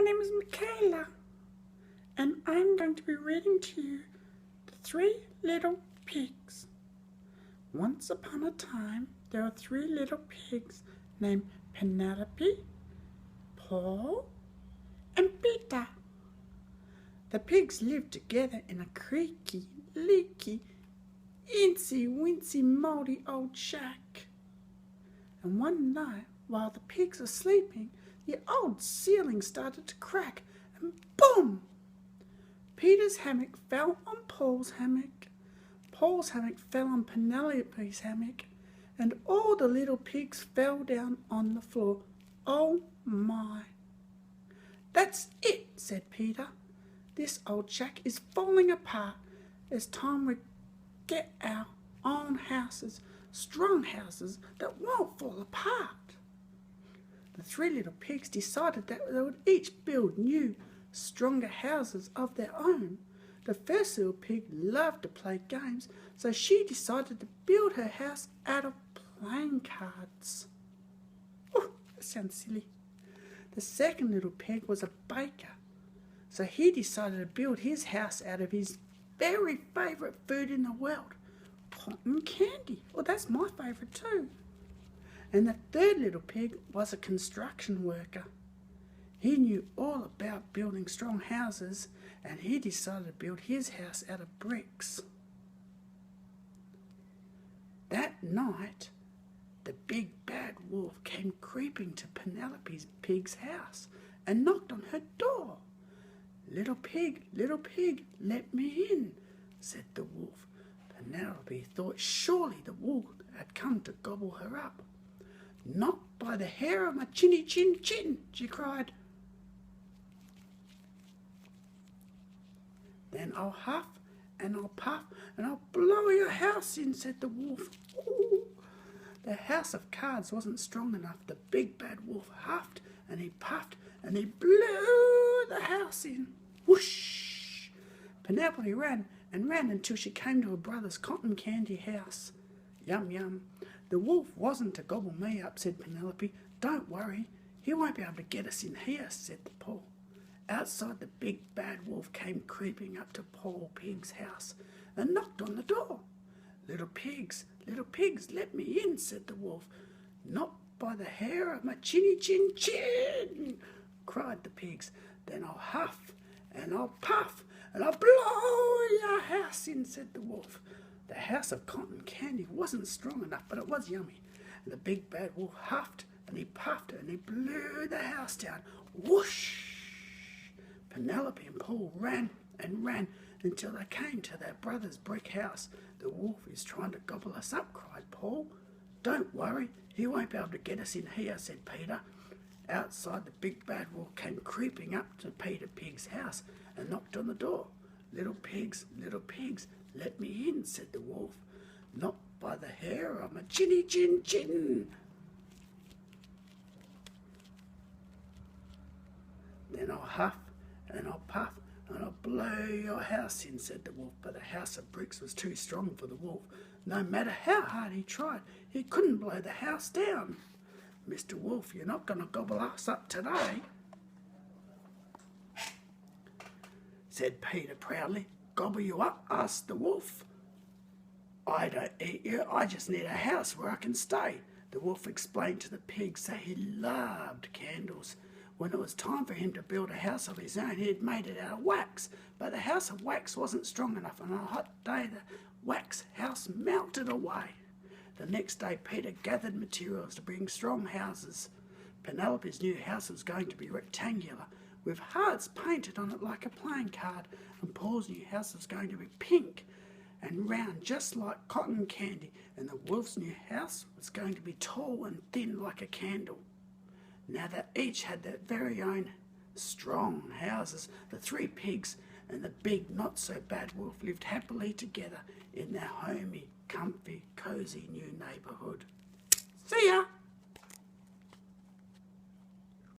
name is Michaela, and I'm going to be reading to you The Three Little Pigs. Once upon a time, there were three little pigs named Penelope, Paul, and Peter. The pigs lived together in a creaky, leaky, incy-wincy, mouldy old shack. And one night, while the pigs were sleeping, the old ceiling started to crack, and boom! Peter's hammock fell on Paul's hammock. Paul's hammock fell on Penelope's hammock, and all the little pigs fell down on the floor. Oh my! That's it, said Peter. This old shack is falling apart. It's time we get our own houses, strong houses that won't fall apart. The three little pigs decided that they would each build new, stronger houses of their own. The first little pig loved to play games, so she decided to build her house out of playing cards. Oh, that sounds silly. The second little pig was a baker, so he decided to build his house out of his very favourite food in the world, cotton candy. Well, that's my favourite too. And the third little pig was a construction worker. He knew all about building strong houses, and he decided to build his house out of bricks. That night, the big bad wolf came creeping to Penelope's pig's house and knocked on her door. Little pig, let me in, said the wolf. Penelope thought surely the wolf had come to gobble her up. Not by the hair of my chinny chin chin, she cried. Then I'll huff and I'll puff and I'll blow your house in, said the wolf. Ooh. The house of cards wasn't strong enough. The big bad wolf huffed and he puffed and he blew the house in. Whoosh! Penelope ran and ran until she came to her brother's cotton candy house. Yum, yum. The wolf wasn't to gobble me up, said Penelope. Don't worry, he won't be able to get us in here, said the Paul. Outside, the big bad wolf came creeping up to Paul Pig's house and knocked on the door. Little pigs, let me in, said the wolf. Not by the hair of my chinny chin chin, cried the pigs. Then I'll huff and I'll puff and I'll blow your house in, said the wolf. The house of cotton candy wasn't strong enough, but it was yummy. And the big bad wolf huffed and he puffed and he blew the house down. Whoosh! Penelope and Paul ran and ran until they came to their brother's brick house. The wolf is trying to gobble us up, cried Paul. Don't worry, he won't be able to get us in here, said Peter. Outside, the big bad wolf came creeping up to Peter Pig's house and knocked on the door. Little pigs, let me in, said the wolf. Not by the hair of my chinny chin chin. Then I'll huff and I'll puff and I'll blow your house in, said the wolf. But the house of bricks was too strong for the wolf. No matter how hard he tried, he couldn't blow the house down. Mr. Wolf, you're not going to gobble us up today, said Peter proudly. Gobble you up, asked the wolf. I don't eat you, I just need a house where I can stay. The wolf explained to the pigs that he loved candles. When it was time for him to build a house of his own, he had made it out of wax. But the house of wax wasn't strong enough, and on a hot day the wax house melted away. The next day Peter gathered materials to bring strong houses. Penelope's new house was going to be rectangular, with hearts painted on it like a playing card, and Paul's new house was going to be pink and round just like cotton candy, and the wolf's new house was going to be tall and thin like a candle. Now they each had their very own strong houses. The three pigs and the big not-so-bad wolf lived happily together in their homey, comfy, cosy new neighbourhood. See ya!